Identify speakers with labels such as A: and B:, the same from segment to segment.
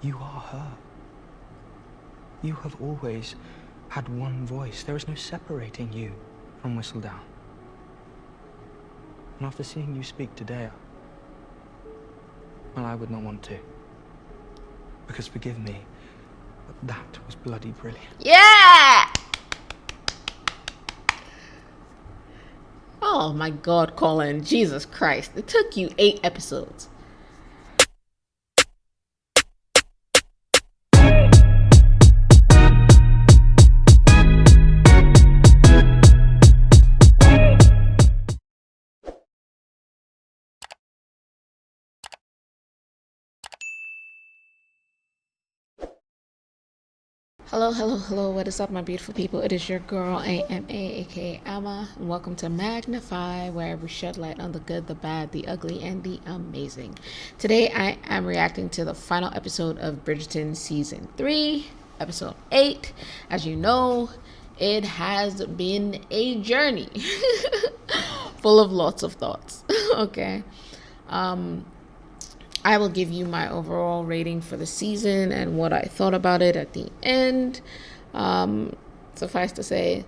A: You are her. You have always had one voice. There is no separating you from Whistledown. And after seeing you speak today, well, I would not want to. Because forgive me, but that was bloody brilliant.
B: Yeah! Oh my God, Colin. Jesus Christ. It took you 8 episodes. Hello, what is up, my beautiful people? It is your girl, AMA, aka Amma, and welcome to Magnify, where we shed light on the good, the bad, the ugly, and the amazing. Today, I am reacting to the final episode of Bridgerton Season 3, Episode 8. As you know, it has been a journey full of lots of thoughts, okay? I will give you my overall rating for the season and what I thought about it at the end. Suffice to say,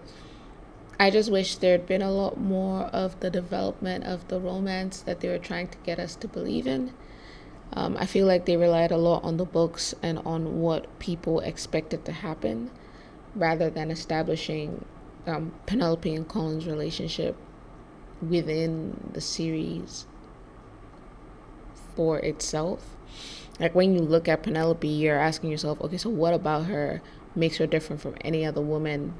B: I just wish there'd been a lot more of the development of the romance that they were trying to get us to believe in. I feel like they relied a lot on the books and on what people expected to happen rather than establishing Penelope and Colin's relationship within the series for itself. Like, when you look at Penelope, you're asking yourself, okay, so what about her makes her different from any other woman,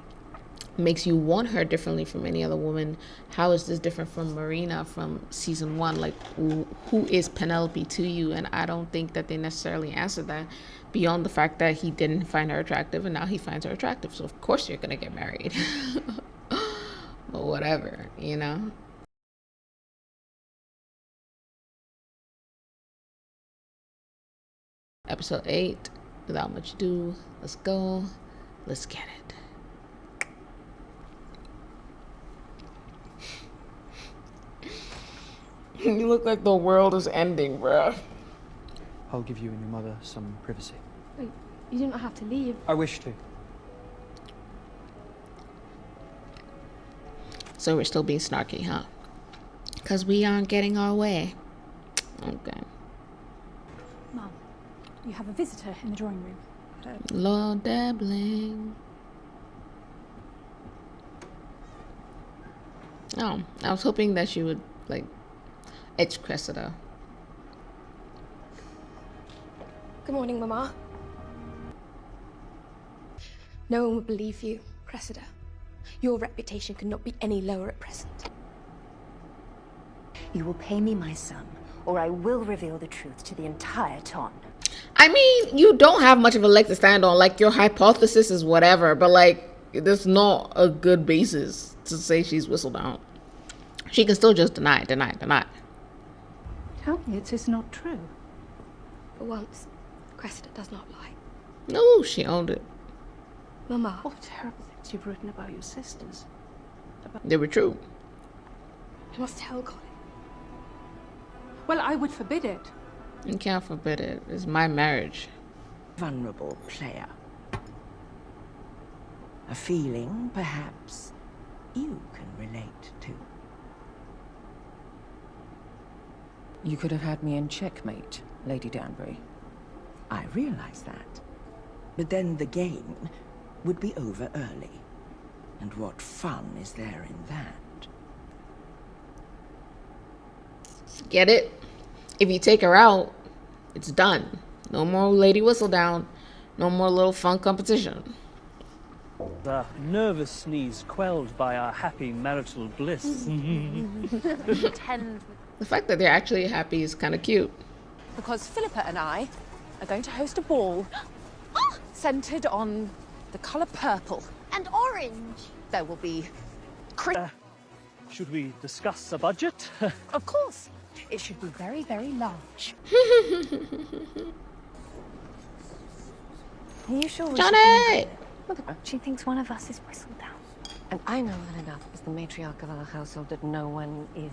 B: makes you want her differently from any other woman? How is this different from Marina from season 1? Like, who is Penelope to you? And I don't think that they necessarily answered that, beyond the fact that he didn't find her attractive and now he finds her attractive, so of course you're gonna get married. But whatever, you know. Episode 8, without much ado, let's go. Let's get it. You look like the world is ending, bruh.
A: I'll give you and your mother some privacy.
C: Wait, you do not have to leave.
A: I wish to.
B: So we're still being snarky, huh? Because we aren't getting our way. Okay.
C: Mum, you have a visitor in the drawing room.
B: Lord Dabbling. Oh, I was hoping that she would, like, edge Cressida.
C: Good morning, Mama. No one would believe you, Cressida. Your reputation could not be any lower at present.
D: You will pay me my sum, or I will reveal the truth to the entire town.
B: I mean, you don't have much of a leg to stand on. Like, your hypothesis is whatever, but, like, there's not a good basis to say she's Whistledown. She can still just deny.
D: Tell me it is not true.
C: For once, Cressida does not lie.
B: No, she owned it.
C: Mama.
D: What terrible things you've written about your sisters.
B: They were true.
C: I must tell Colin.
D: Well, I would forbid it.
B: You can't forbid it. It's my marriage.
E: Vulnerable player. A feeling, perhaps, you can relate to.
F: You could have had me in checkmate, Lady Danbury.
E: I realize that. But then the game would be over early. And what fun is there in that?
B: Get it? If you take her out, it's done. No more Lady Whistledown. No more little fun competition.
G: The nervous sneeze quelled by our happy marital bliss.
B: The fact that they're actually happy is kind of cute.
H: Because Philippa and I are going to host a ball centered on the colour purple.
I: And orange.
H: There will be...
G: Should we discuss a budget?
H: Of course. It should be very, very large.
D: Are you sure we
B: Johnny!
D: She thinks one of us is Whistledown.
I: And I know well enough as the matriarch of our household that no one is.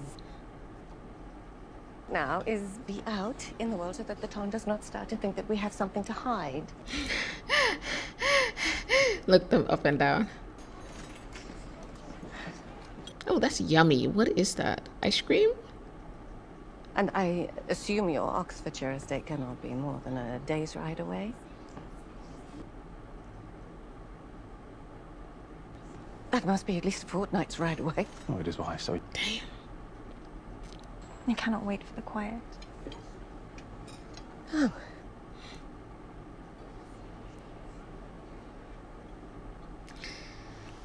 I: now is be out in the world so that the town does not start to think that we have something to hide.
B: Look them up and down. Oh, that's yummy. What is that? Ice cream?
I: And I assume your Oxfordshire estate cannot be more than a day's ride away? That must be at least a fortnight's ride away.
J: Oh, it is why, so...
B: Damn.
C: I cannot wait for the quiet.
I: Oh.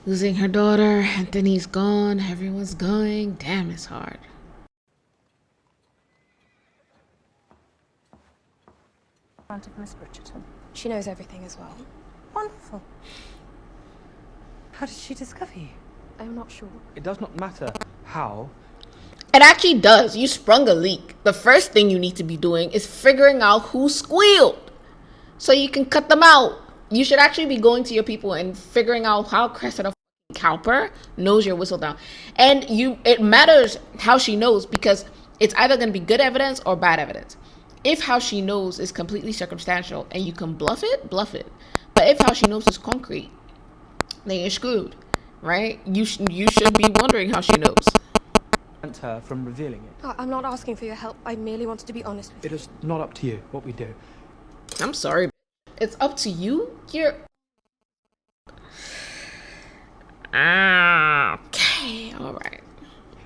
B: Losing her daughter, Anthony's gone, everyone's going. Damn, it's hard.
H: Front of Miss Bridgerton.
C: She knows everything as well.
H: Wonderful. How did she discover you?
C: I'm not sure.
A: It does not matter how.
B: It actually does. You sprung a leak. The first thing you need to be doing is figuring out who squealed so you can cut them out. You should actually be going to your people and figuring out how Cressida Cowper knows your Whistledown. And it matters how she knows, because it's either going to be good evidence or bad evidence. If how she knows is completely circumstantial and you can bluff it. But if how she knows is concrete, then you're screwed, right? You should be wondering how she knows.
A: Prevent her from revealing it.
C: I'm not asking for your help. I merely wanted to be honest with you.
A: It is not up to you what we do.
B: I'm sorry. It's up to you. You're... Okay, all right.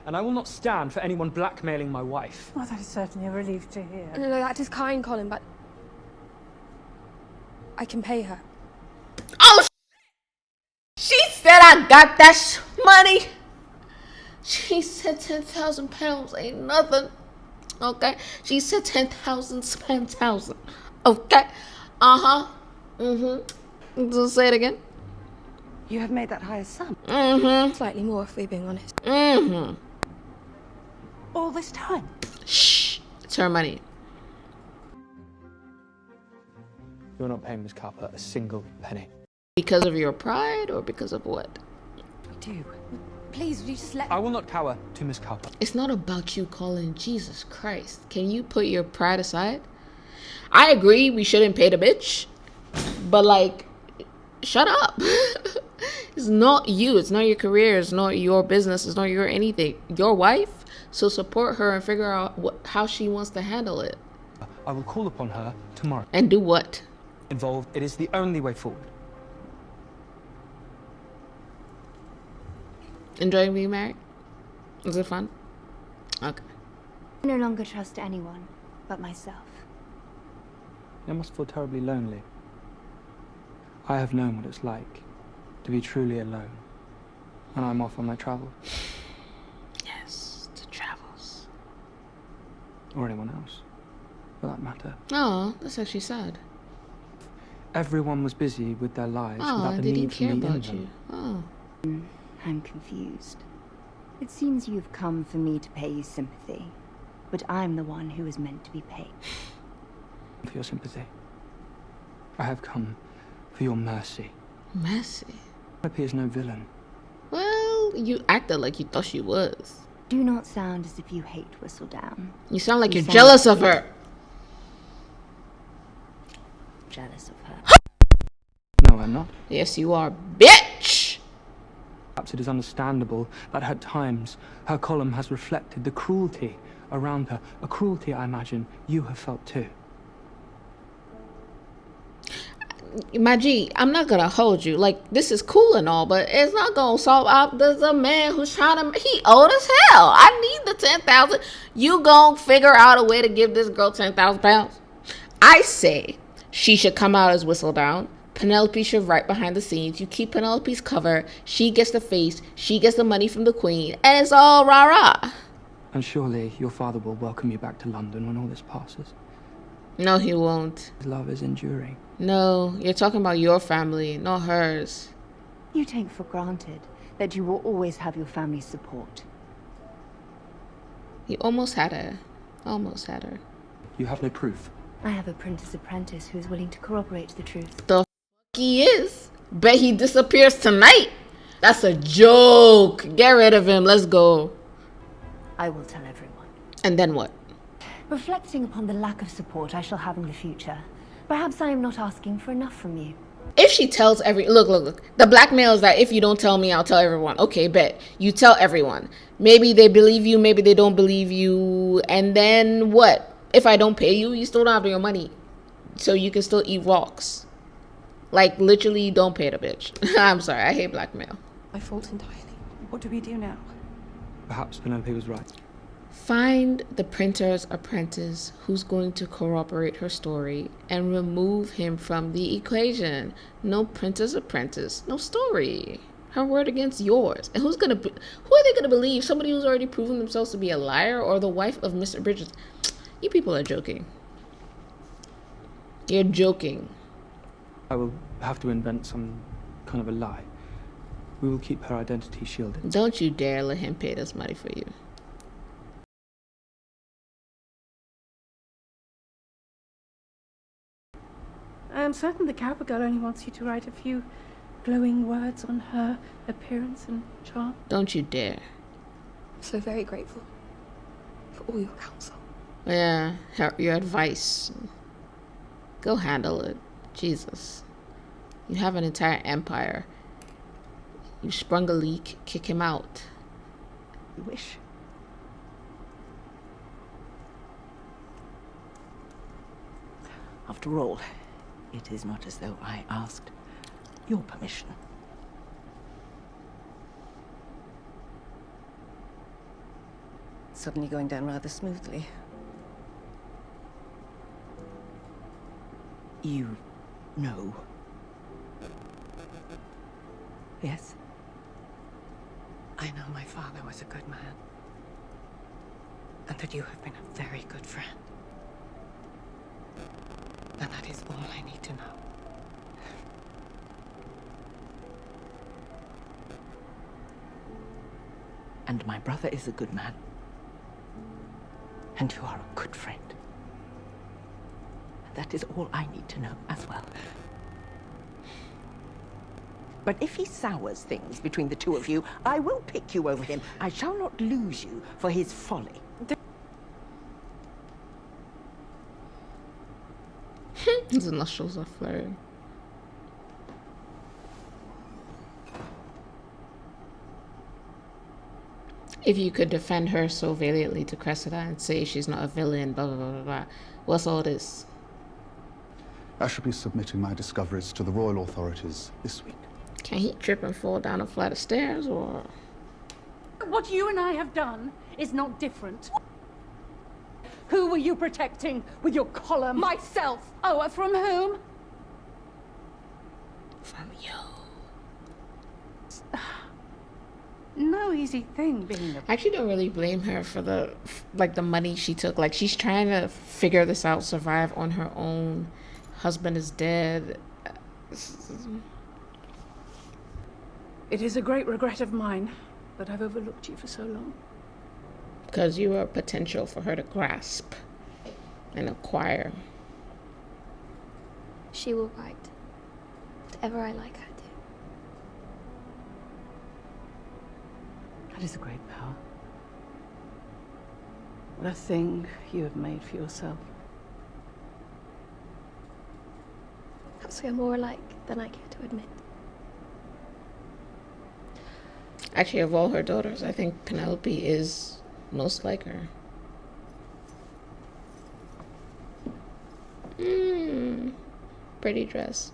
A: And I will not stand for anyone blackmailing my wife.
H: Well, that is certainly a relief to hear.
C: No, that is kind, Colin, but I can pay her.
B: Oh, she said I got that money. She said £10,000 ain't nothing. Okay, she said 10,000 spend 1,000. Okay, So say it again.
I: You have made that higher sum?
C: Slightly more, if we're being honest.
I: All this time?
B: Shh, it's her money.
A: You're not paying Miss Cowper a single penny.
B: Because of your pride or because of what?
I: We do.
C: Please, would you just let...
A: I will not cower to Miss Cowper.
B: It's not about you, Colin. Jesus Christ. Can you put your pride aside? I agree we shouldn't pay the bitch. But, like, shut up. It's not you. It's not your career. It's not your business. It's not your anything. Your wife. So support her and figure out how she wants to handle it.
A: I will call upon her tomorrow.
B: And do what?
A: Involved. It is the only way forward.
B: Enjoying being married? Was it fun? Okay.
D: I no longer trust anyone but myself.
A: I must feel terribly lonely. I have known what it's like to be truly alone. And I'm off on my travels.
B: Yes, to travels.
A: Or anyone else, for that matter.
B: Oh, that's actually sad.
A: Everyone was busy with their lives
B: Oh,
A: without the
B: they
A: need
B: didn't
A: for
B: care
A: me in
B: about
A: them.
B: you. Oh.
D: I'm confused. It seems you've come for me to pay you sympathy, but I'm the one who is meant to be paid.
A: For your sympathy. I have come for your mercy.
B: Mercy?
A: Penelope is no villain.
B: Well, you acted like you thought she was.
D: Do not sound as if you hate Whistledown.
B: You sound like
D: You
B: you're
D: sound
B: jealous of her.
D: Jealous of her.
A: No, I'm not.
B: Yes, you are, bitch!
A: Perhaps it is understandable that at times her column has reflected the cruelty around her. A cruelty I imagine you have felt too.
B: My G, I'm not gonna hold you. Like, this is cool and all, but it's not gonna solve out. There's a man who's trying to... He old as hell. I need the 10,000. You gonna figure out a way to give this girl 10,000 pounds? I say she should come out as Whistledown. Penelope should write behind the scenes. You keep Penelope's cover. She gets the face. She gets the money from the Queen. And it's all rah-rah.
A: And surely your father will welcome you back to London when all this passes.
B: No, he won't.
A: His love is enduring.
B: No, you're talking about your family, not hers.
D: You take for granted that you will always have your family's support.
B: You almost had her. Almost had her.
A: You have no proof.
D: I have a printer's apprentice who is willing to corroborate the truth.
B: The f he is. Bet he disappears tonight. That's a joke. Get rid of him. Let's go.
D: I will tell everyone.
B: And then what?
D: reflecting upon the lack of support I shall have in the future, perhaps I am not asking for enough from you.
B: If she tells look, the blackmail is that if you don't tell me, I'll tell everyone. Okay, bet. You tell everyone. Maybe they believe you, maybe they don't believe you. And then what? If I don't pay you, you still don't have your money. So you can still eat rocks. Like, literally, don't pay the bitch. I'm sorry, I hate blackmail.
C: My fault entirely.
J: What do we do now?
A: Perhaps Penelope was right.
B: Find the printer's apprentice who's going to corroborate her story and remove him from the equation. No printer's apprentice, no story. Her word against yours. And who are they gonna believe? Somebody who's already proven themselves to be a liar, or the wife of Mr. Bridgerton? You people are joking. You're joking.
A: I will have to invent some kind of a lie. We will keep her identity shielded.
B: Don't you dare let him pay this money for you.
J: I am certain the Cowper girl only wants you to write a few glowing words on her appearance and charm.
B: Don't you dare.
C: I'm so very grateful for all your counsel.
B: Yeah, your advice. Go handle it. Jesus. You have an entire empire. You sprung a leak, kick him out.
E: You wish. After all, it is not as though I asked your permission.
I: Suddenly going down rather smoothly.
E: You know. Yes?
I: I know my father was a good man. And that you have been a very good friend. And that is all I need to know.
E: And my brother is a good man. And you are a good friend. And that is all I need to know as well. But if he sours things between the two of you, I will pick you over him. I shall not lose you for his folly.
B: His nostrils are flaring. If you could defend her so valiantly to Cressida and say she's not a villain, blah, blah, blah, blah, blah, what's all this?
K: I shall be submitting my discoveries to the royal authorities this week.
B: Can he trip and fall down a flight of stairs, or...?
J: What you and I have done is not different. Who were you protecting with your column?
C: Myself!
J: Oh, from whom?
B: From you.
J: No easy thing being a...
B: I actually don't really blame her for the money she took. Like, she's trying to figure this out, survive on her own. Husband is dead.
J: It is a great regret of mine that I've overlooked you for so long.
B: Because you were a potential for her to grasp and acquire.
C: She will write whatever I like her to.
J: That is a great power. What a thing you have made for yourself.
C: Perhaps we are more alike than I care to admit.
B: Actually, of all her daughters, I think Penelope is most like her. Pretty dress.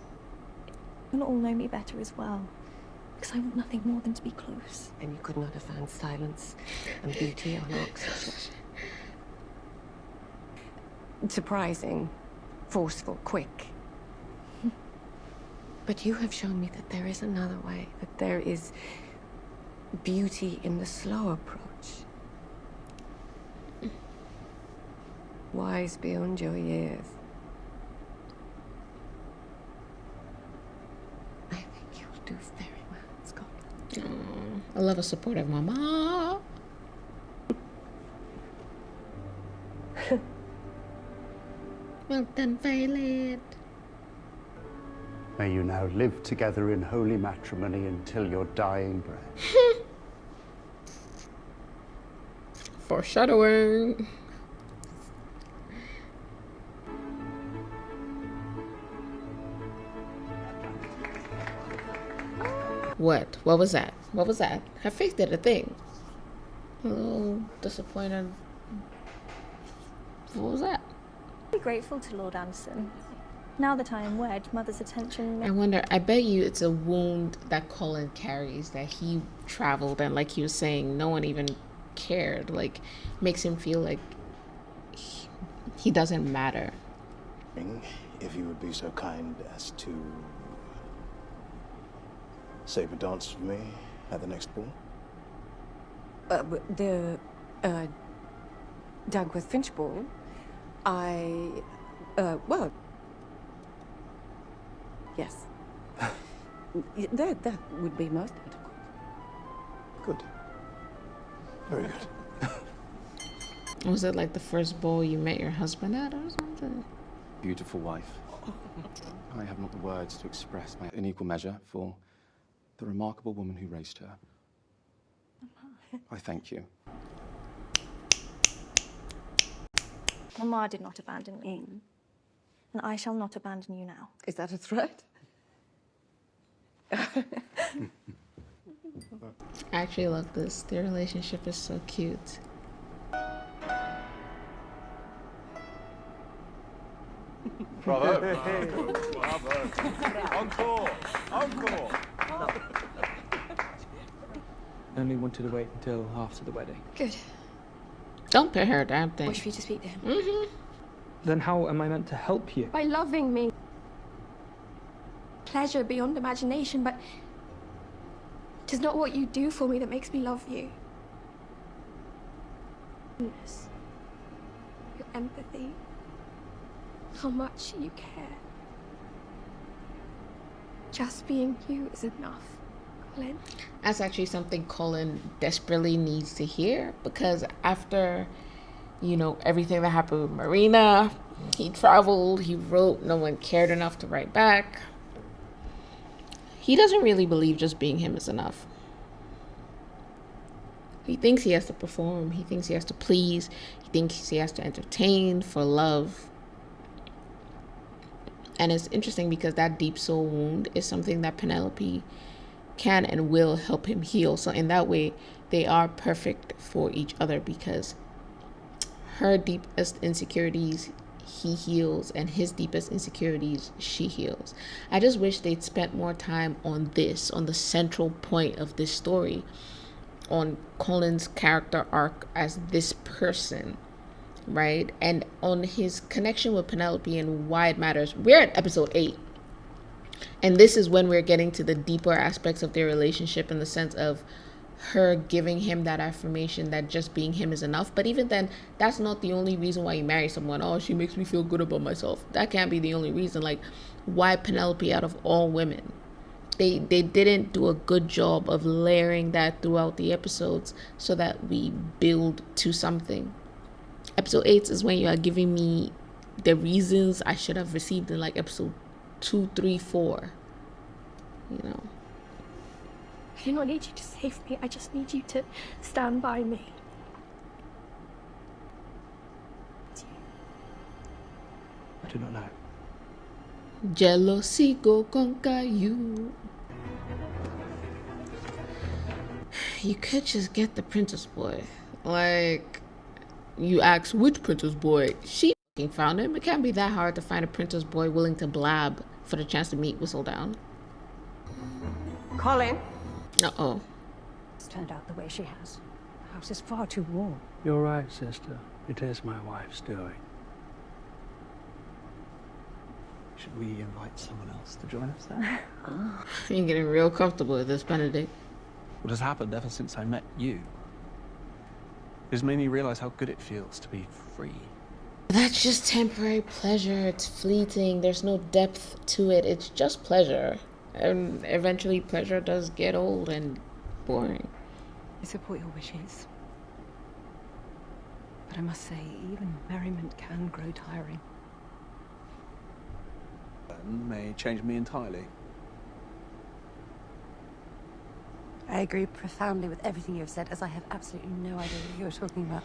C: You'll all know me better as well, because I want nothing more than to be close.
I: And you could not have found silence and beauty on Oxfordshire. Surprising, forceful, quick. But you have shown me that there is another way, that there is beauty in the slow approach. Wise beyond your years. I think you'll do very well in Scotland.
B: I love a supportive mama. Well done, Violet.
K: May you now live together in holy matrimony until your dying breath.
B: Foreshadowing. What? What was that? What was that? Her face did a thing. A little disappointed. What was that?
L: Be grateful to Lord Anderson. Now that I am wed, Mother's attention...
B: I wonder, I bet you it's a wound that Colin carries, that he traveled and, like he was saying, no one even cared. Like, makes him feel like he doesn't matter.
M: If you would be so kind as to save a dance for me at the next ball.
I: The Dagworth Finch ball, well, yes. That would be most of it, of course.
M: Good. Very good.
B: Was it like the first ball you met your husband at or something?
N: Beautiful wife. I have not the words to express my unequal measure for the remarkable woman who raised her. I thank you.
L: Mama did not abandon me, and I shall not abandon you now.
I: Is that a threat?
B: I actually love this. Their relationship is so cute.
O: Bravo. Bravo. Encore. Encore.
A: I only wanted to wait until after the wedding.
C: Good.
B: Don't pay her a damn thing.
C: Wish for you to speak to him.
B: Mm-hmm.
A: Then how am I meant to help you?
C: By loving me. Pleasure beyond imagination, but it is not what you do for me that makes me love you. Your empathy. How much you care. Just being you is enough, Colin.
B: That's actually something Colin desperately needs to hear, because after, you know, everything that happened with Marina, he traveled, he wrote, no one cared enough to write back. He doesn't really believe just being him is enough. He thinks he has to perform, he thinks he has to please, he thinks he has to entertain for love. And it's interesting because that deep soul wound is something that Penelope can and will help him heal. So in that way, they are perfect for each other, because her deepest insecurities he heals, and his deepest insecurities she heals. I just wish they'd spent more time on this, on the central point of this story, on Colin's character arc as this person, right? And on his connection with Penelope and why it matters. We're at episode 8. And this is when we're getting to the deeper aspects of their relationship, in the sense of her giving him that affirmation that just being him is enough. But even then, that's not the only reason why you marry someone. Oh, she makes me feel good about myself. That can't be the only reason. Like, why Penelope out of all women? They didn't do a good job of layering that throughout the episodes so that we build to something. Episode 8 is when you are giving me the reasons I should have received in like episode 2, 3, 4. You know.
C: I do not need you to save me. I just need you to stand by me.
A: I do not know.
B: Jealousy go conquer you. You could just get the princess boy. Like, you ask which princess boy? She fucking found him. It can't be that hard to find a princess boy willing to blab for the chance to meet Whistledown.
J: Colin.
B: Uh-oh.
J: It's turned out the way she has. The house is far too warm.
G: You're right, sister. It is my wife's doing. Should we invite someone else to join us then?
B: You're getting real comfortable with this, Benedict.
P: What has happened ever since I met you? It's made me realize how good it feels to be free.
B: That's just temporary pleasure. It's fleeting. There's no depth to it. It's just pleasure. And eventually pleasure does get old and boring.
I: I support your wishes. But I must say, even merriment can grow tiring.
P: And may change me entirely.
H: I agree profoundly with everything you have said, as I have absolutely no idea what you are talking about.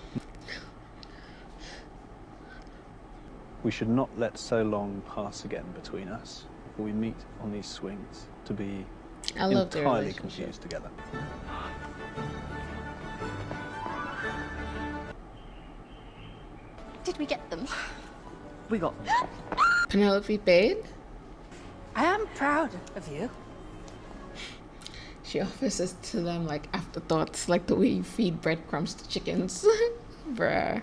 P: We should not let so long pass again between us before we meet on these swings to be
B: I love their
P: entirely
B: relationship.
P: confused together.
L: Did we get them?
J: We got them.
B: Penelope paid.
J: I am proud of you.
B: She offers it to them like afterthoughts, like the way you feed breadcrumbs to chickens. Bruh.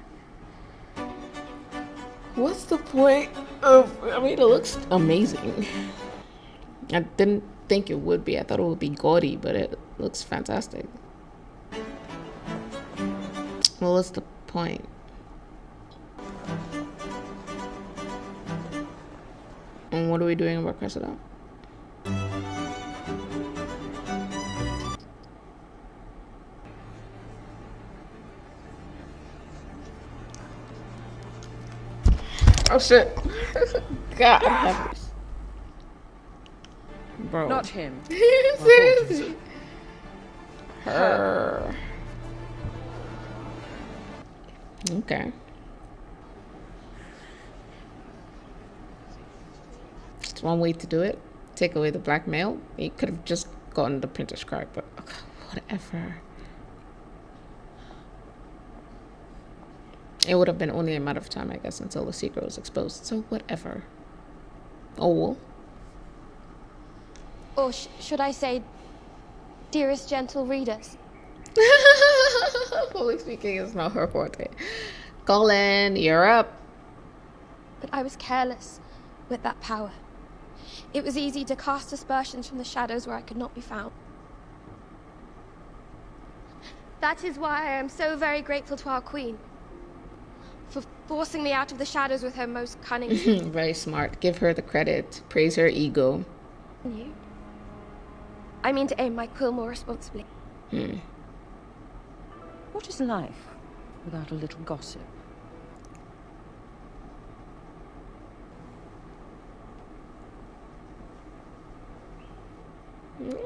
B: What's the point of... I mean, it looks amazing. I didn't think it would be. I thought it would be gaudy, but it looks fantastic. Well, what's the point? And what are we doing about Cressida? Oh shit. God heavens. Bro.
F: Not him.
B: Seriously. Her. Okay. It's one way to do it. Take away the blackmail. You could have just gotten the printer's card, but okay, whatever. It would have been only a matter of time, I guess, until the secret was exposed. So whatever. Oh well.
C: Or should I say, dearest gentle readers?
B: Public speaking is not her forte. Colin, you're up.
C: But I was careless with that power. It was easy to cast aspersions from the shadows where I could not be found. That is why I am so very grateful to our queen for forcing me out of the shadows with her most cunning.
B: Very smart. Give her the credit. Praise her ego.
C: You. I mean to aim my quill more responsibly.
F: What is life without a little gossip?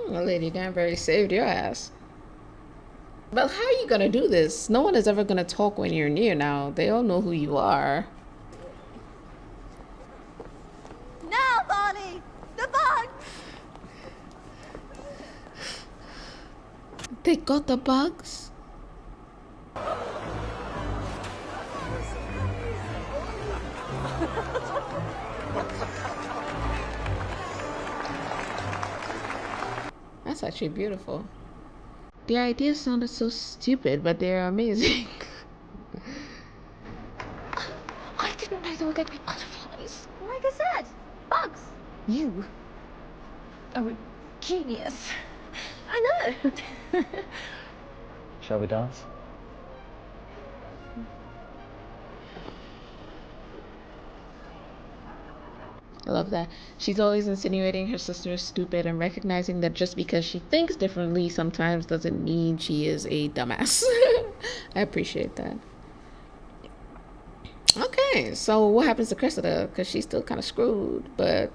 B: Lady Danbury saved your ass. But how are you gonna do this? No one is ever gonna talk when you're near now. They all know who you are.
L: Now, Barney! The bugs!
B: They got the bugs? That's actually beautiful. The ideas sounded so stupid, but they're amazing.
L: I didn't know there were going to be butterflies. Like I said, bugs. You are a genius. I know.
G: Shall we dance?
B: I love that. She's always insinuating her sister is stupid and recognizing that just because she thinks differently sometimes doesn't mean she is a dumbass. I appreciate that. Okay, so what happens to Cressida? Because she's still kind of screwed, but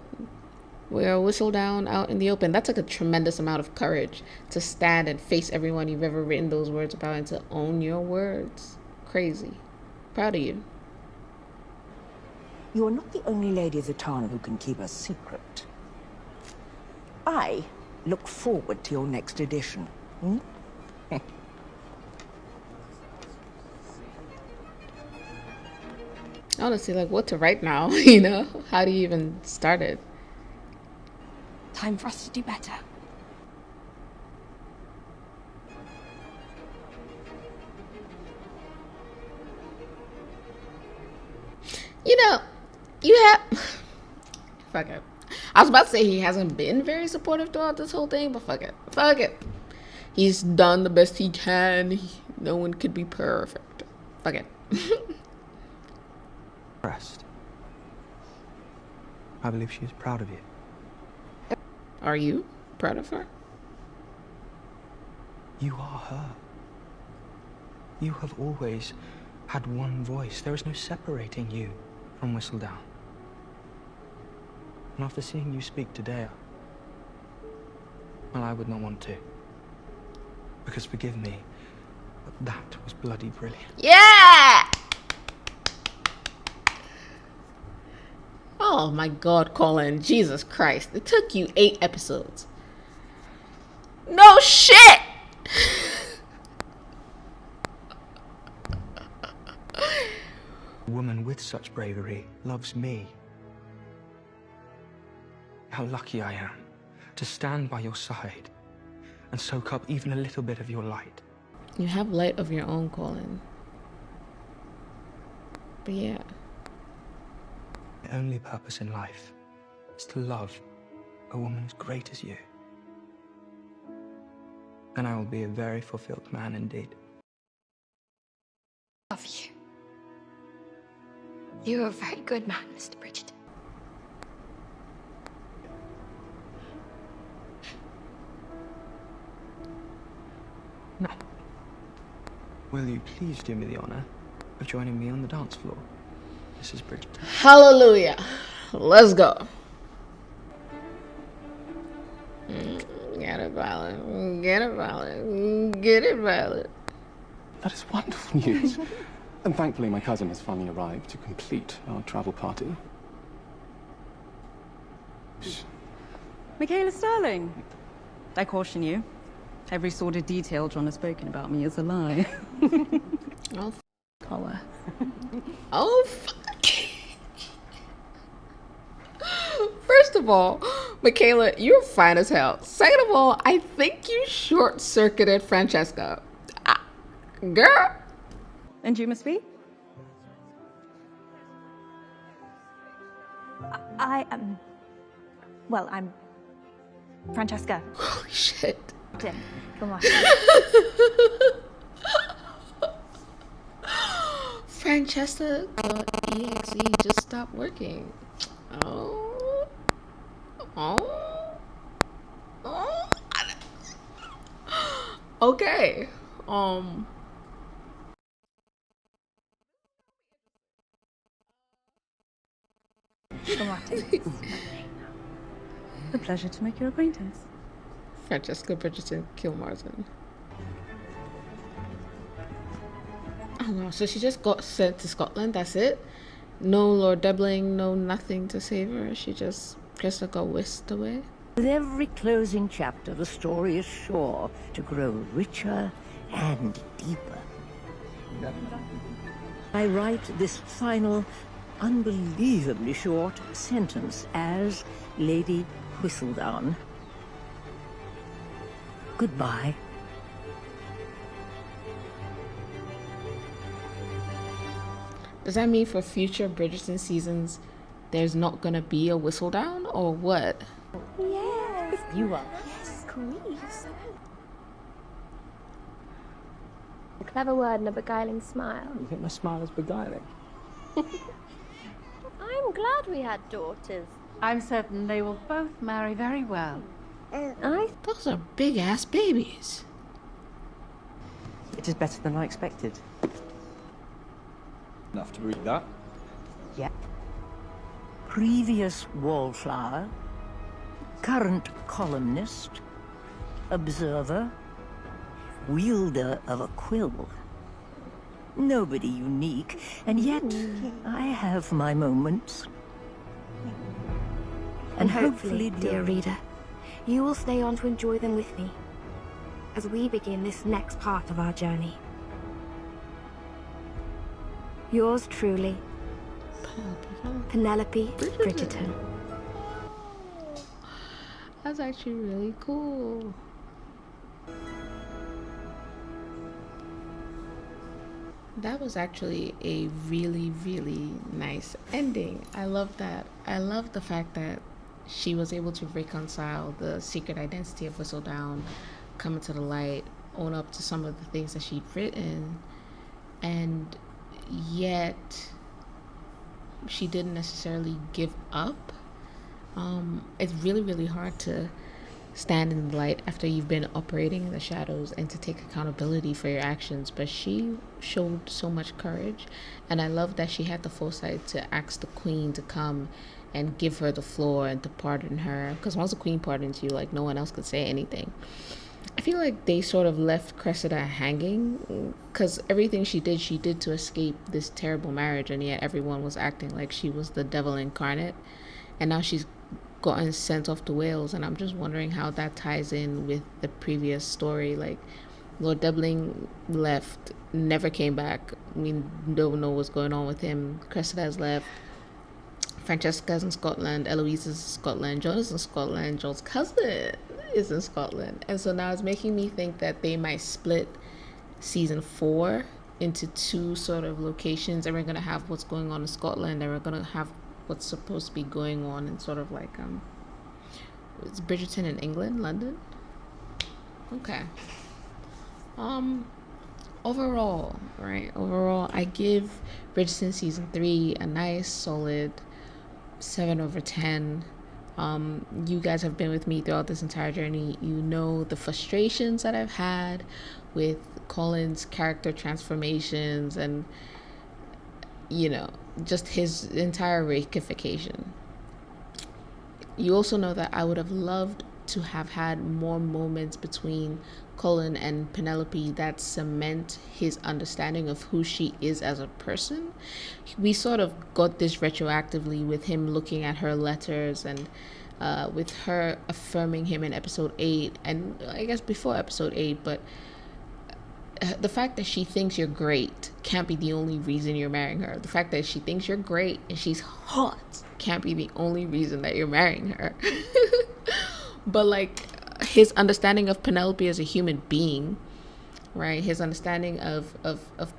B: we're Whistledown out in the open. That took a tremendous amount of courage to stand and face everyone you've ever written those words about and to own your words. Crazy. Proud of you.
E: You are not the only lady of the town who can keep a secret. I look forward to your next edition.
B: Honestly, like what to write now, you know? How do you even start it?
C: Time for us to do better.
B: You know, you have... Fuck it. I was about to say he hasn't been very supportive throughout this whole thing, but fuck it. Fuck it. He's done the best he can. No one could be perfect. Fuck it.
A: Impressed. I believe she is proud of you.
B: Are you proud of her?
A: You are her. You have always had one voice. There is no separating you from Whistledown. And after seeing you speak today, well, I would not want to. Because forgive me, but that was bloody brilliant.
B: Yeah! Oh my god, Colin. Jesus Christ. It took you 8 episodes. No shit!
A: A woman with such bravery loves me. How lucky I am to stand by your side and soak up even a little bit of your light.
B: You have light of your own, Colin. But yeah.
A: My only purpose in life is to love a woman as great as you. And I will be a very fulfilled man indeed.
L: Love you. You're a very good man, Mr. Bridgerton.
A: Now, will you please do me the honor of joining me on the dance floor, Mrs. Bridgerton?
B: Hallelujah. Let's go. Get it, Violet. Get it, Violet. Get it, Violet.
N: That is wonderful news. And thankfully, my cousin has finally arrived to complete our travel party.
Q: Michaela Sterling. I caution you. Every sordid detail John has spoken about me is a lie.
B: Oh, color. Oh, fuck. First of all, Michaela, you're fine as hell. Second of all, I think you short-circuited Francesca. Girl.
Q: And you, Miss B?
D: I well, I'm Francesca.
B: Holy shit.
D: Tim, come on.
B: Francesca.exe just stopped working. Oh. Oh. Oh. Okay.
Q: Come on, Tim. A pleasure to make your acquaintance.
B: Francesca Bridgerton Kilmartin. Oh wow, so she just got sent to Scotland, that's it? No Lord Debling, no nothing to save her. She just got whisked away.
R: With every closing chapter, the story is sure to grow richer and deeper. I write this final, unbelievably short sentence as Lady Whistledown. Goodbye.
B: Does that mean for future Bridgerton seasons, there's not gonna be a Whistledown, or what?
L: Yes.
R: You are.
L: Yes, please. A clever word and a beguiling smile.
A: You think my smile is beguiling?
L: I'm glad we had daughters.
J: I'm certain they will both marry very well.
B: Those are big ass babies.
S: It is better than I expected.
T: Enough to read that.
R: Yeah. Previous wallflower, current columnist, observer, wielder of a quill. Nobody unique, and yet I have my moments.
L: And hopefully, dear reader, you will stay on to enjoy them with me as we begin this next part of our journey. Yours truly, Penelope Bridgerton.
B: That's actually really cool. That was actually a really, really nice ending. I love that. I love the fact that she was able to reconcile the secret identity of Whistledown, come into the light, own up to some of the things that she'd written, and yet she didn't necessarily give up. It's really, really hard to stand in the light after you've been operating in the shadows and to take accountability for your actions, but she showed so much courage, and I love that she had the foresight to ask the queen to come and give her the floor and to pardon her, because once the queen pardons you, like, no one else could say anything. I feel like they sort of left Cressida hanging, because everything she did to escape this terrible marriage, and yet everyone was acting like she was the devil incarnate, and now she's gotten sent off to Wales, and I'm just wondering how that ties in with the previous story. Like, Lord Debling left, never came back. We don't know what's going on with him. Cressida's left. Francesca's in Scotland. Eloise is in Scotland. John is in Scotland. John's cousin is in Scotland. And so now it's making me think that they might split season 4 into 2 sort of locations, and we're going to have what's going on in Scotland, and we're going to have what's supposed to be going on in sort of like it's Bridgerton in England, London. Okay. Overall, I give Bridgerton season 3 a nice solid 7/10. You guys have been with me throughout this entire journey. You know the frustrations that I've had with Colin's character transformations and, you know, just his entire reification. You also know that I would have loved to have had more moments between Colin and Penelope that cement his understanding of who she is as a person. We sort of got this retroactively with him looking at her letters and with her affirming him in episode 8, and I guess before episode 8, but the fact that she thinks you're great can't be the only reason you're marrying her. The fact that she thinks you're great and she's hot can't be the only reason that you're marrying her. But like, his understanding of Penelope as a human being, right? His understanding of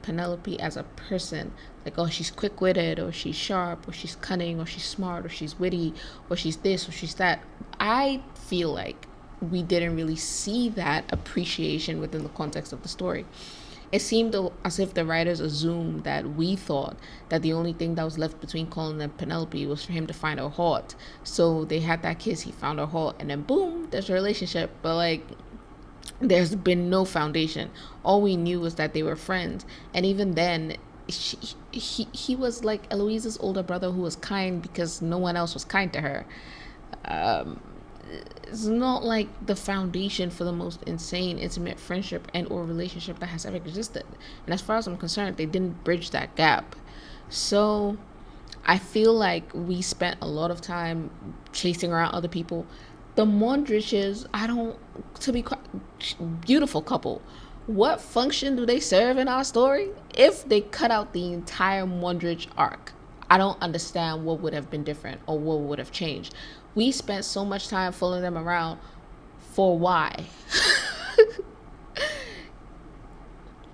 B: Penelope as a person, like, oh, she's quick-witted, or she's sharp, or she's cunning, or she's smart, or she's witty, or she's this, or she's that. I feel like we didn't really see that appreciation within the context of the story. It seemed as if the writers assumed that we thought that the only thing that was left between Colin and Penelope was for him to find her hot. So they had that kiss, he found her hot, and then boom, there's a relationship. But like, there's been no foundation. All we knew was that they were friends, and even then, he was like Eloise's older brother who was kind because no one else was kind to her. It's not like the foundation for the most insane, intimate friendship and or relationship that has ever existed. And as far as I'm concerned, they didn't bridge that gap. So I feel like we spent a lot of time chasing around other people. The Mondriches, to be quite beautiful couple. What function do they serve in our story? If they cut out the entire Mondrich arc, I don't understand what would have been different or what would have changed. We spent so much time following them around for why?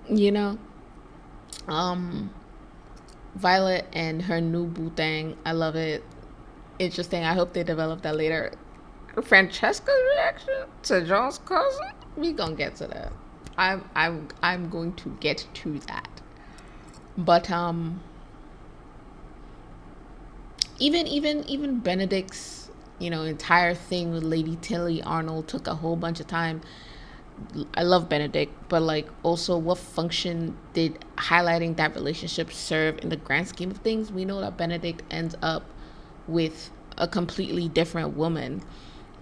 B: You know? Violet and her new boo thing, I love it. Interesting. I hope they develop that later. Francesca's reaction to John's cousin? We gonna get to that. I'm going to get to that. But even Benedict's, you know, entire thing with Lady Tilly Arnold took a whole bunch of time. I love Benedict, but like, also, what function did highlighting that relationship serve in the grand scheme of things? We know that Benedict ends up with a completely different woman,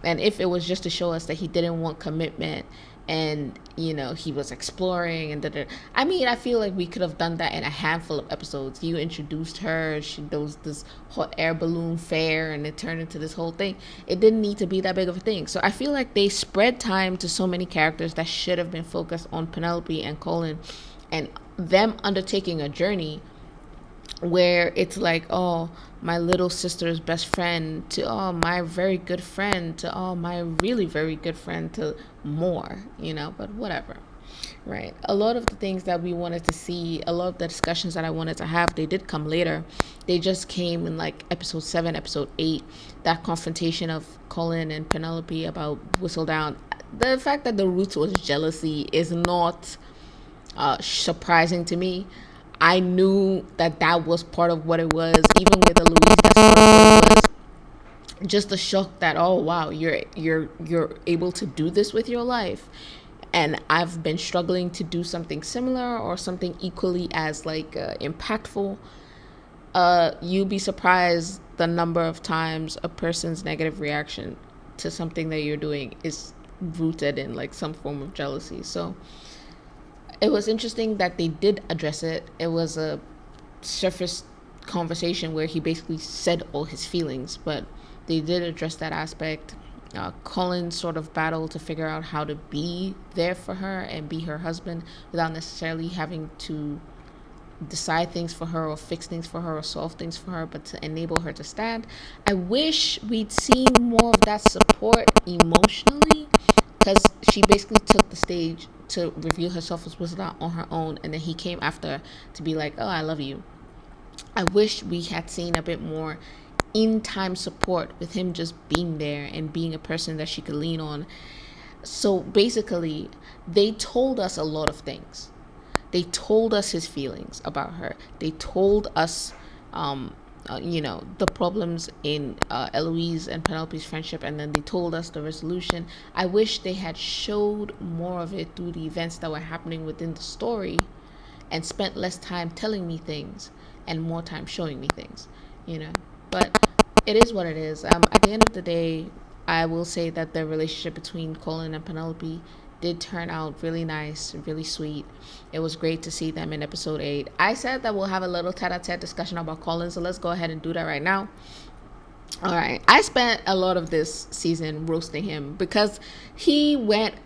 B: and if it was just to show us that he didn't want commitment and, you know, he was exploring and I mean, I feel like we could have done that in a handful of episodes. You introduced her, there was this hot air balloon fair, and it turned into this whole thing. It didn't need to be that big of a thing. So I feel like they spread time to so many characters that should have been focused on Penelope and Colin and them undertaking a journey where it's like, oh, my little sister's best friend to, oh, my very good friend to, oh, my really very good friend to more, you know, but whatever, right? A lot of the things that we wanted to see, a lot of the discussions that I wanted to have, they did come later. They just came in like episode 7, episode 8, that confrontation of Colin and Penelope about Whistledown. The fact that the roots was jealousy is not surprising to me. I knew that was part of what it was. Even with Eloise, that's part of what it was. Just the shock that, oh wow, you're able to do this with your life, and I've been struggling to do something similar or something equally as like impactful. You'd be surprised the number of times a person's negative reaction to something that you're doing is rooted in like some form of jealousy. So it was interesting that they did address it. It was a surface conversation where he basically said all his feelings, but they did address that aspect. Colin sort of battled to figure out how to be there for her and be her husband without necessarily having to decide things for her or fix things for her or solve things for her, but to enable her to stand. I wish we'd seen more of that support emotionally, because she basically took the stage to reveal herself as Whistledown on her own, and then he came after to be like, oh, I love you. I wish we had seen a bit more in-time support with him just being there and being a person that she could lean on. So basically, they told us a lot of things. They told us his feelings about her. They told us, the problems in Eloise and Penelope's friendship, and then they told us the resolution. I wish they had showed more of it through the events that were happening within the story and spent less time telling me things and more time showing me things, But it is what it is. At the end of the day, I will say that the relationship between Colin and Penelope did turn out really nice, really sweet. It was great to see them in episode 8. I said that we'll have a little tete-a-tete discussion about Colin, so let's go ahead and do that right now. All right. I spent a lot of this season roasting him because he went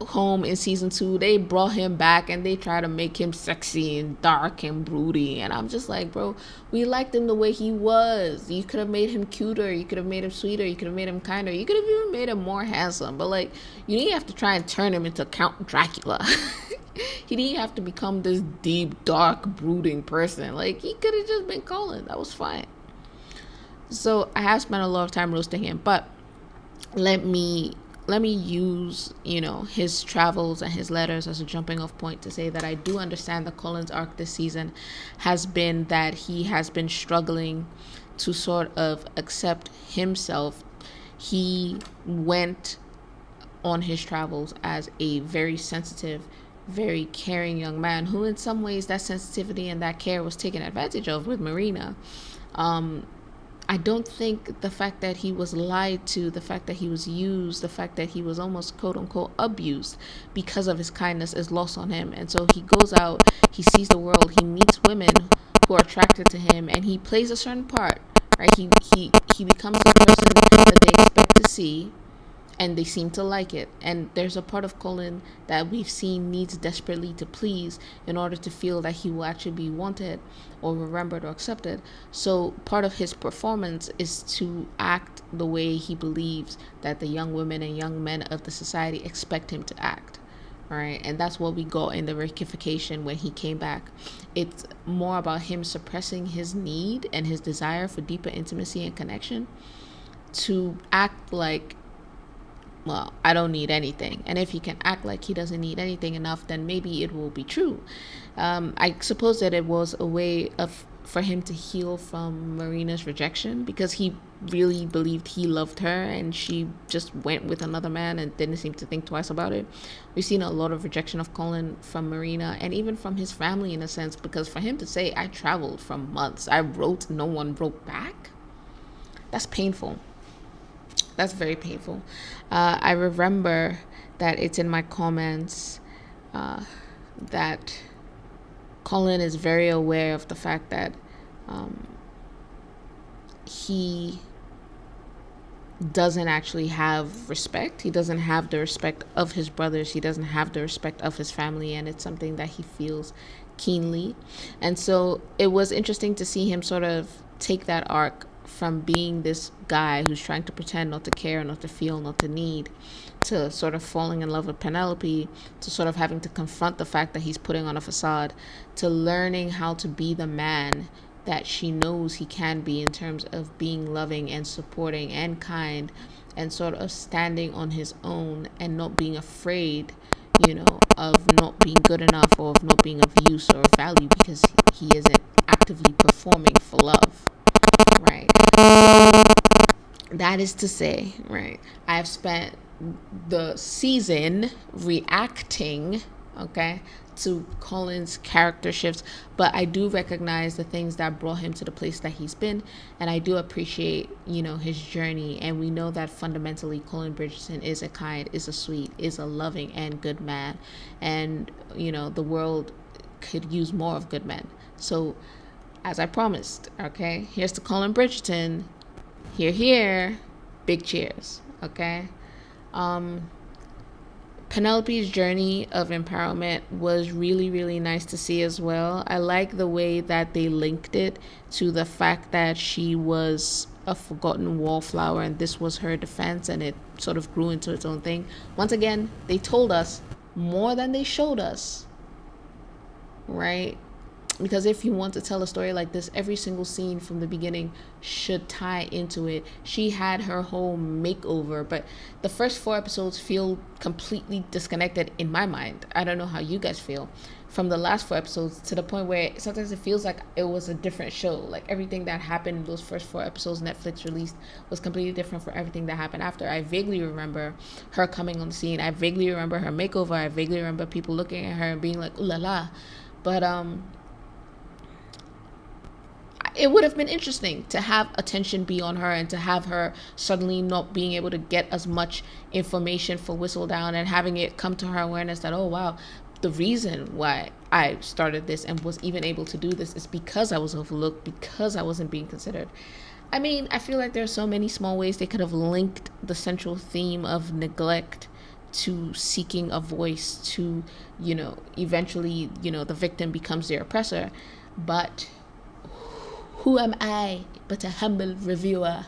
B: home in season 2. They brought him back and they tried to make him sexy and dark and broody, and I'm just like, bro, we liked him the way he was. You could have made him cuter, you could have made him sweeter, you could have made him kinder, you could have even made him more handsome, but like, you didn't have to try and turn him into Count Dracula. He didn't have to become this deep, dark, brooding person. Like, he could have just been Colin. That was fine. So I have spent a lot of time roasting him, but let me use, his travels and his letters as a jumping off point to say that I do understand that Colin's arc this season has been that he has been struggling to sort of accept himself. He went on his travels as a very sensitive, very caring young man who in some ways that sensitivity and that care was taken advantage of with Marina. I don't think the fact that he was lied to, the fact that he was used, the fact that he was almost quote unquote abused because of his kindness is lost on him. And so he goes out, he sees the world, he meets women who are attracted to him, and he plays a certain part, right? He becomes the person that they expect to see, and they seem to like it. And there's a part of Colin that we've seen needs desperately to please in order to feel that he will actually be wanted or remembered or accepted. So part of his performance is to act the way he believes that the young women and young men of the society expect him to act. All right, and that's what we got in the reification when he came back. It's more about him suppressing his need and his desire for deeper intimacy and connection to act like, well, I don't need anything. And if he can act like he doesn't need anything enough, then maybe it will be true. I suppose that it was a way for him to heal from Marina's rejection, because he really believed he loved her and she just went with another man and didn't seem to think twice about it. We've seen a lot of rejection of Colin from Marina and even from his family in a sense, because for him to say, I traveled for months, I wrote, no one wrote back, that's painful. That's very painful. I remember that it's in my comments that Colin is very aware of the fact that he doesn't actually have respect. He doesn't have the respect of his brothers. He doesn't have the respect of his family, and it's something that he feels keenly. And so it was interesting to see him sort of take that arc from being this guy who's trying to pretend not to care, not to feel, not to need, to sort of falling in love with Penelope, to sort of having to confront the fact that he's putting on a facade, to learning how to be the man that she knows he can be in terms of being loving and supporting and kind, and sort of standing on his own and not being afraid, of not being good enough or of not being of use or value because he isn't actively performing for love. Right. So that is to say, right, I've spent the season reacting, to Colin's character shifts, but I do recognize the things that brought him to the place that he's been, and I do appreciate, his journey, and we know that fundamentally Colin Bridgerton is a kind, is a sweet, is a loving and good man, and, the world could use more of good men. So as I promised, here's to Colin Bridgerton. here, big cheers, okay? Penelope's journey of empowerment was really, really nice to see as well. I like the way that they linked it to the fact that she was a forgotten wallflower and this was her defense, and it sort of grew into its own thing. Once again, they told us more than they showed us, right? Because if you want to tell a story like this, every single scene from the beginning should tie into it. She had her whole makeover, but the first 4 episodes feel completely disconnected in my mind. I don't know how you guys feel. From the last 4 episodes to the point where sometimes it feels like it was a different show. Like everything that happened in those first 4 episodes Netflix released was completely different from everything that happened after. I vaguely remember her coming on the scene. I vaguely remember her makeover. I vaguely remember people looking at her and being like, ooh la la. But it would have been interesting to have attention be on her and to have her suddenly not being able to get as much information for Whistledown and having it come to her awareness that, oh wow, the reason why I started this and was even able to do this is because I was overlooked, because I wasn't being considered. I mean, I feel like there are so many small ways they could have linked the central theme of neglect to seeking a voice, to, you know, eventually, you know, the victim becomes their oppressor. But who am I but a humble reviewer?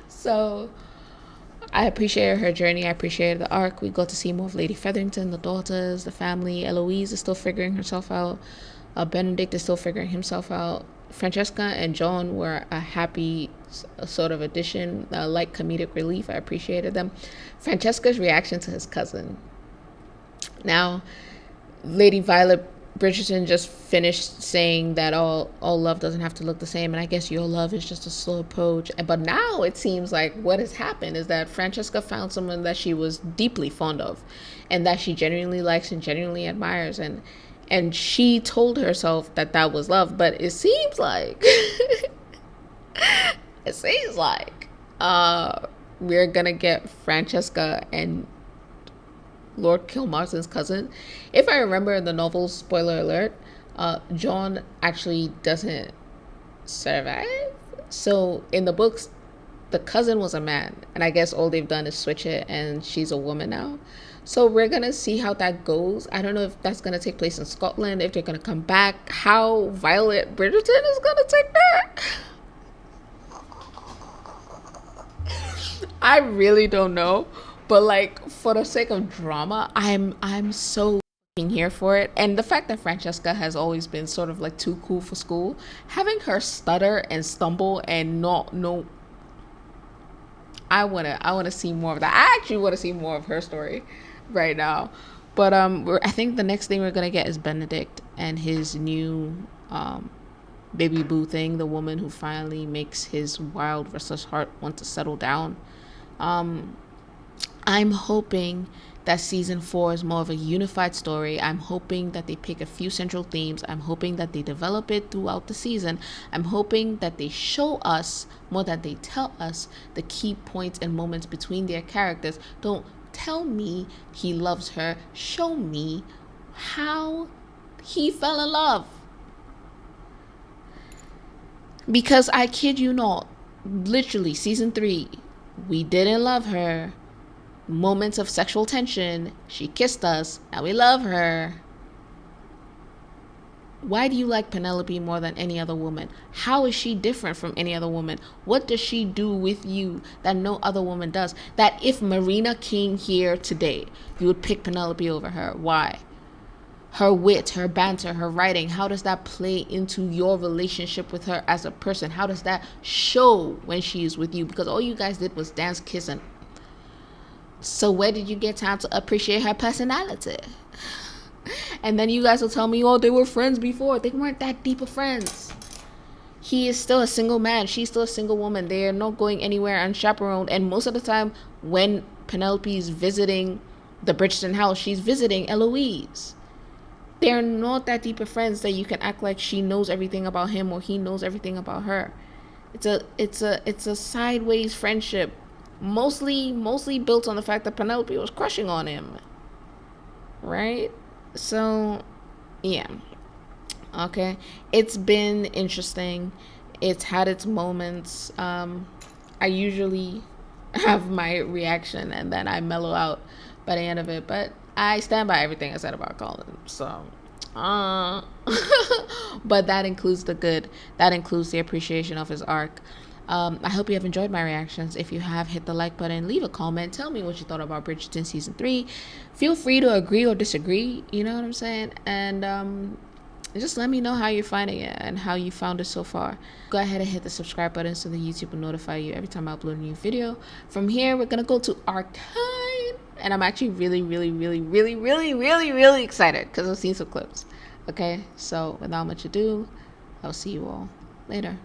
B: So I appreciated her journey. I appreciated the arc. We got to see more of Lady Featherington, the daughters, the family. Eloise is still figuring herself out. Benedict is still figuring himself out. Francesca and John were a happy sort of addition, like comedic relief. I appreciated them. Francesca's reaction to his cousin. Now, Lady Violet Bridgerton just finished saying that all love doesn't have to look the same, and I guess your love is just a slow approach. But now it seems like what has happened is that Francesca found someone that she was deeply fond of and that she genuinely likes and genuinely admires, and she told herself that that was love. But it seems like we're gonna get Francesca and Lord Kilmartin's cousin. If I remember in the novel, spoiler alert, John actually doesn't survive. So in the books, the cousin was a man, and I guess all they've done is switch it and she's a woman now. So we're gonna see how that goes. I don't know if that's gonna take place in Scotland, if they're gonna come back, how Violet Bridgerton is gonna take that. I really don't know. But like, for the sake of drama, I'm so here for it. And the fact that Francesca has always been sort of like too cool for school, having her stutter and stumble and not know, I wanna see more of that. I actually want to see more of her story right now. But I think the next thing we're gonna get is Benedict and his new baby boo thing, the woman who finally makes his wild, restless heart want to settle down. I'm hoping that season 4 is more of a unified story. I'm hoping that they pick a few central themes. I'm hoping that they develop it throughout the season. I'm hoping that they show us more than they tell us the key points and moments between their characters. Don't tell me he loves her. Show me how he fell in love. Because I kid you not, literally season 3, we didn't love her. Moments of sexual tension, she kissed us, and we love her. Why do you like Penelope more than any other woman? How is she different from any other woman? What does she do with you that no other woman does? That if Marina came here today, you would pick Penelope over her. Why? Her wit, her banter, her writing, how does that play into your relationship with her as a person? How does that show when she is with you? Because all you guys did was dance, kiss, and so where did you get time to appreciate her personality? And then you guys will tell me, oh, they were friends before. They weren't that deep of friends. He is still a single man. She's still a single woman. They are not going anywhere unchaperoned. And most of the time when Penelope is visiting the Bridgerton house, she's visiting Eloise. They're not that deep of friends that you can act like she knows everything about him or he knows everything about her. It's a sideways friendship. Mostly built on the fact that Penelope was crushing on him, right? So yeah, okay, it's been interesting. It's had its moments. I usually have my reaction and then I mellow out by the end of it, but I stand by everything I said about Colin. So but that includes the good, that includes the appreciation of his arc. I hope you have enjoyed my reactions. If you have, hit the like button, leave a comment, tell me what you thought about Bridgerton season 3. Feel free to agree or disagree, you know what I'm saying? And just let me know how you're finding it and how you found it so far. Go ahead and hit the subscribe button so the YouTube will notify you every time I upload a new video. From here, we're gonna go to Arcane, and I'm actually really excited because I've seen some clips. Okay, so without much ado, I'll see you all later.